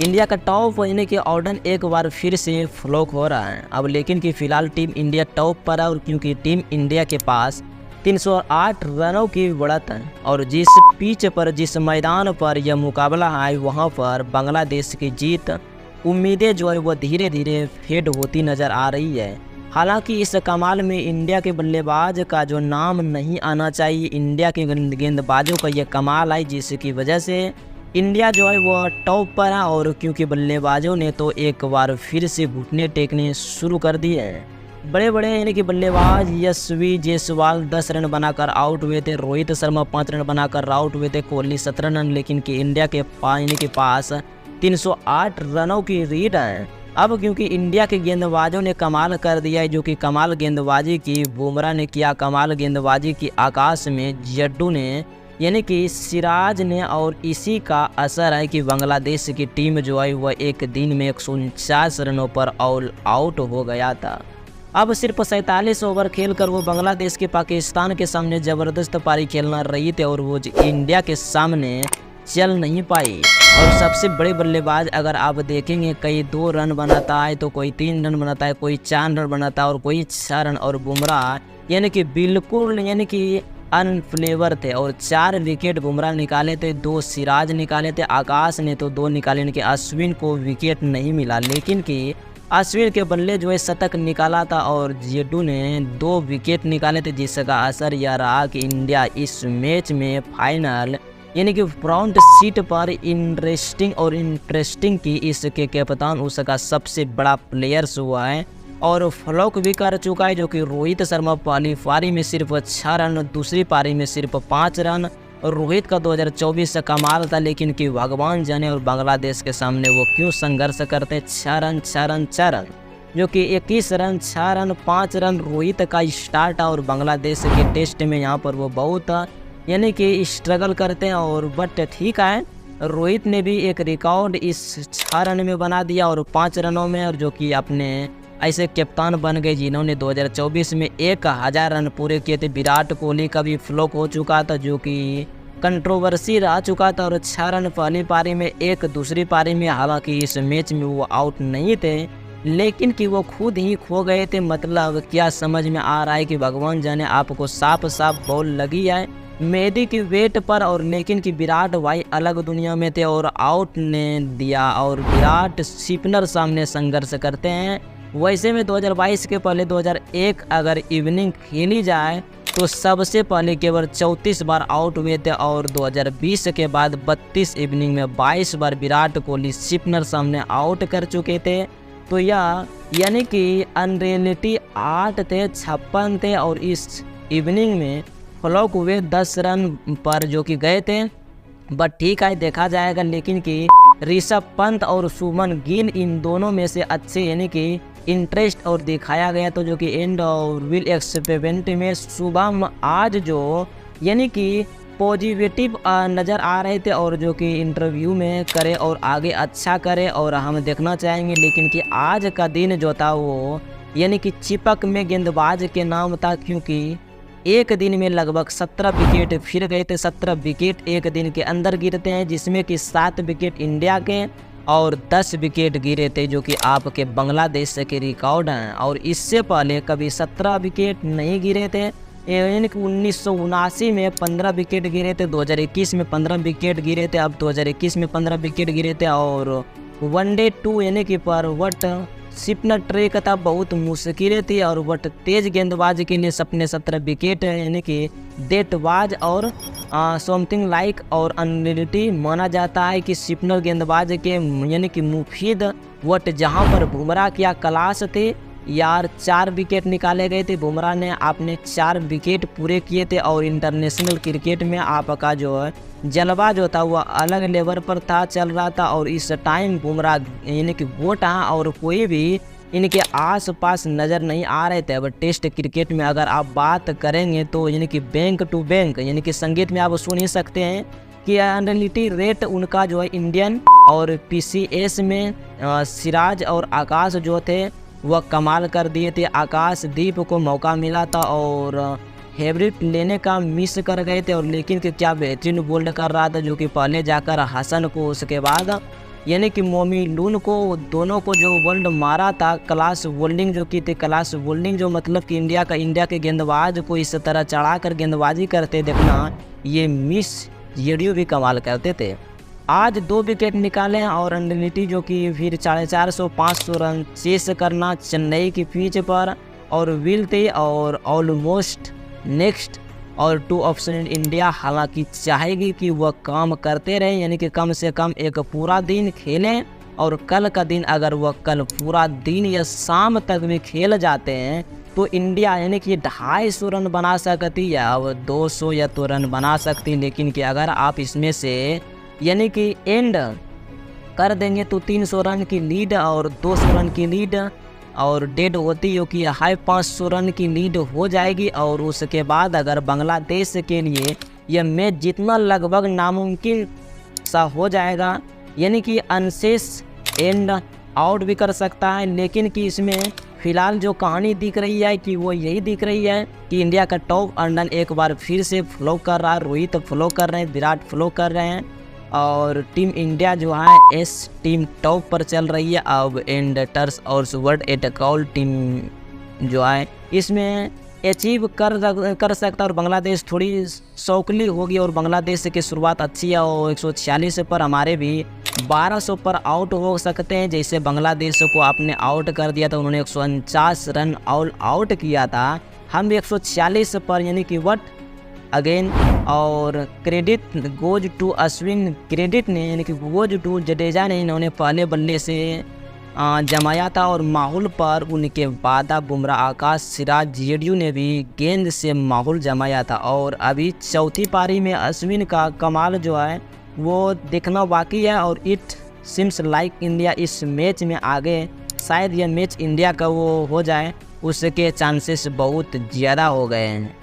India का top यानी कि ऑर्डर एक बार फिर से फ्लॉप हो रहा है अब, लेकिन कि फिलहाल टीम इंडिया टॉप पर है और क्योंकि टीम इंडिया के पास 308 रनों की बढ़त है और जिस पिच पर जिस मैदान पर यह मुकाबला है वहां पर बांग्लादेश की जीत उम्मीदें जो है वह धीरे धीरे फेड होती नज़र आ रही है। हालांकि इस कमाल में इंडिया के बल्लेबाज का जो नाम नहीं आना चाहिए, इंडिया के गेंदबाजों का यह कमाल है जिसकी वजह से इंडिया जो है वो टॉप पर है और क्योंकि बल्लेबाजों ने तो एक बार फिर से घुटने टेकने शुरू कर दिए हैं। बड़े बड़े यानी कि बल्लेबाज यशस्वी जायसवाल 10 रन बनाकर आउट हुए थे, रोहित शर्मा 5 रन बनाकर आउट हुए थे, कोहली 17 रन, लेकिन कि इंडिया के पास 308 रनों की रीड है। अब क्योंकि इंडिया के गेंदबाजों ने कमाल कर दिया है, जो कि कमाल गेंदबाजी की बुमराह ने किया, कमाल गेंदबाजी की आकाश में जड्डू ने यानी कि सिराज ने, और इसी का असर है कि बांग्लादेश की टीम जो है वह एक दिन में 149 रनों पर ऑल आउट हो गया था। अब सिर्फ 47 ओवर खेलकर वो बांग्लादेश के पाकिस्तान के सामने ज़बरदस्त पारी खेलना रही थी और वो इंडिया के सामने चल नहीं पाई। और सबसे बड़े बल्लेबाज अगर आप देखेंगे, कई 2 रन बनाता है तो कोई 3 रन बनाता है, कोई 4 रन बनाता है और कोई 6 रन, और बुमराह यानी कि बिल्कुल यानी कि अनफ्लेवर थे और 4 विकेट बुमराह निकाले थे, 2 सिराज निकाले थे, आकाश ने तो 2 निकाले कि अश्विन को विकेट नहीं मिला, लेकिन कि अश्विन के बल्ले जो है शतक निकाला था और जेडू ने 2 विकेट निकाले थे, जिसका असर यह रहा कि इंडिया इस मैच में फाइनल यानी कि फ्रंट सीट पर इंटरेस्टिंग की इसके कप्तान उसका सबसे बड़ा प्लेयर्स हुआ है और फ्लॉप भी कर चुका है, जो कि रोहित शर्मा पहली पारी में सिर्फ 6 रन, दूसरी पारी में सिर्फ 5 रन। रोहित का 2024 से कमाल था, लेकिन कि भगवान जाने और बांग्लादेश के सामने वो क्यों संघर्ष करते। 6 रन 6 रन 6 रन, जो कि 21 रन 6 रन 5 रन रोहित का स्टार्ट और बांग्लादेश के टेस्ट में यहाँ पर वो बहुत यानी कि स्ट्रगल करते हैं। और बट ठीक है, रोहित ने भी एक रिकॉर्ड इस 6 रन में बना दिया और 5 रनों में, और जो कि अपने ऐसे कप्तान बन गए जिन्होंने 2024 में 1000 रन पूरे किए थे। विराट कोहली का भी फ्लॉप हो चुका था, जो कि कंट्रोवर्सी रह चुका था, और 6 रन पहली पारी में, 1 दूसरी पारी में। हालांकि इस मैच में वो आउट नहीं थे, लेकिन कि वो खुद ही खो गए थे। मतलब क्या समझ में आ रहा है कि भगवान जाने आपको साफ साफ बॉल लगी है मेहदी की वेट पर, और लेकिन कि विराट भाई अलग दुनिया में थे और आउट ने दिया, और विराट स्पिनर सामने संघर्ष करते हैं। वैसे में 2022 के पहले 2001 अगर इवनिंग खेली जाए तो सबसे पहले केवल 34 बार आउट हुए थे, और 2020 के बाद 32 इवनिंग में 22 बार विराट कोहली स्पिनर सामने आउट कर चुके थे। तो यह यानी कि अनरियलिटी 8 थे, 56 थे, और इस इवनिंग में फ्लॉप हुए 10 रन पर जो कि गए थे। बट ठीक है, देखा जाएगा, लेकिन कि ऋषभ पंत और शुभमन गिल इन दोनों में से अच्छे यानी कि इंटरेस्ट और दिखाया गया, तो जो कि एंड और विल एक्सपेरिमेंट में शुभम आज जो यानी कि पॉजिटिव नज़र आ रहे थे, और जो कि इंटरव्यू में करे और आगे अच्छा करे और हम देखना चाहेंगे। लेकिन कि आज का दिन जो था वो यानी कि चिपक में गेंदबाज के नाम था, क्योंकि एक दिन में लगभग 17 विकेट फिर गए थे। 17 विकेट एक दिन के अंदर गिरते हैं, जिसमें कि 7 विकेट इंडिया के और 10 विकेट गिरे थे, जो कि आपके बांग्लादेश के रिकॉर्ड हैं। और इससे पहले कभी 17 विकेट नहीं गिरे थे, यानी कि 1979 में 15 विकेट गिरे थे, 2021 में 15 विकेट गिरे थे, अब 2021 में 15 विकेट गिरे थे। और वनडे 2 यानी कि पर वट स्पिनर ट्रेक था, बहुत मुश्किलें थी, और बट तेज गेंदबाज के लिए अपने 17 विकेट यानी कि डेटबाज और समथिंग लाइक और अनरियलिटी माना जाता है कि स्पिनर गेंदबाज के यानी कि मुफीद वट, जहां पर बुमराह क्या क्लास थे यार। 4 विकेट निकाले गए थे, बुमराह ने आपने 4 विकेट पूरे किए थे, और इंटरनेशनल क्रिकेट में आपका जो है जलवा जो था वह अलग लेवल पर था, चल रहा था। और इस टाइम बुमराह यानी कि वो था और कोई भी इनके आसपास नज़र नहीं आ रहे थे। अब टेस्ट क्रिकेट में अगर आप बात करेंगे तो यानी कि बैंक टू बैंक यानी कि संगीत में आप सुन ही सकते हैं कि अनरियलिटी रेट उनका जो है इंडियन और PCS में सिराज और आकाश जो थे वह कमाल कर दिए थे। आकाशदीप को मौका मिला था और हैब्रिड लेने का मिस कर गए थे, और लेकिन कि क्या बेहतरीन बोल्ड कर रहा था, जो कि पहले जाकर हसन को उसके बाद यानी कि मोमिनुल को दोनों को जो वर्ल्ड मारा था, क्लास बोल्डिंग जो की थी। क्लास बोल्डिंग जो मतलब कि इंडिया के गेंदबाज को इस तरह चढ़ा कर गेंदबाजी करते देखना, ये मिस जेडीयू भी कमाल करते थे। आज 2 विकेट निकाले हैं और रणनीति जो कि फिर 450-500 रन चेस करना चेन्नई की पिच पर, और विल थे और ऑलमोस्ट नेक्स्ट और 2 ऑप्शन इंडिया हालांकि चाहेगी कि वह काम करते रहें, यानी कि कम से कम एक पूरा दिन खेलें, और कल का दिन अगर वह कल पूरा दिन या शाम तक भी खेल जाते हैं तो इंडिया यानी कि 250 रन बना सकती है, अब 200 या तो रन बना सकती। लेकिन कि अगर आप इसमें से यानी कि एंड कर देंगे तो 300 रन की लीड और 200 रन की लीड और डेड होती हो कि हाई 500 रन की लीड हो जाएगी। और उसके बाद अगर बांग्लादेश के लिए यह मैच जीतना लगभग नामुमकिन सा हो जाएगा, यानी कि अनसेस एंड आउट भी कर सकता है। लेकिन कि इसमें फ़िलहाल जो कहानी दिख रही है कि वो यही दिख रही है कि इंडिया का टॉप ऑर्डर एक बार फिर से फ्लो कर रहा है, रोहित फ्लो कर रहे हैं, विराट फ्लो कर रहे हैं, और टीम इंडिया जो है एस टीम टॉप पर चल रही है। अब एंड टर्स और वर्ल्ड एट कॉल टीम जो है इसमें अचीव कर सकता है, और बांग्लादेश थोड़ी शौकली होगी। और बांग्लादेश की शुरुआत अच्छी है और 146 पर हमारे भी 1200 पर आउट हो सकते हैं। जैसे बांग्लादेश को आपने आउट कर दिया था, उन्होंने 149 रन ऑल आउट किया था, हम भी 146 पर, यानी कि वट अगेन। और credit goes to Ashwin, credit ने यानी कि गोज टू जडेजा ने, इन्होंने पहले बल्ले से जमाया था और माहौल पर उनके बाद बुमराह, आकाश, सिराज, जेडीयू ने भी गेंद से माहौल जमाया था। और अभी चौथी पारी में अश्विन का कमाल जो है वो देखना बाकी है, और इट सिम्स लाइक इंडिया इस मैच में आगे, शायद यह मैच इंडिया का वो हो जाए, उसके चांसेस बहुत ज़्यादा हो गए हैं।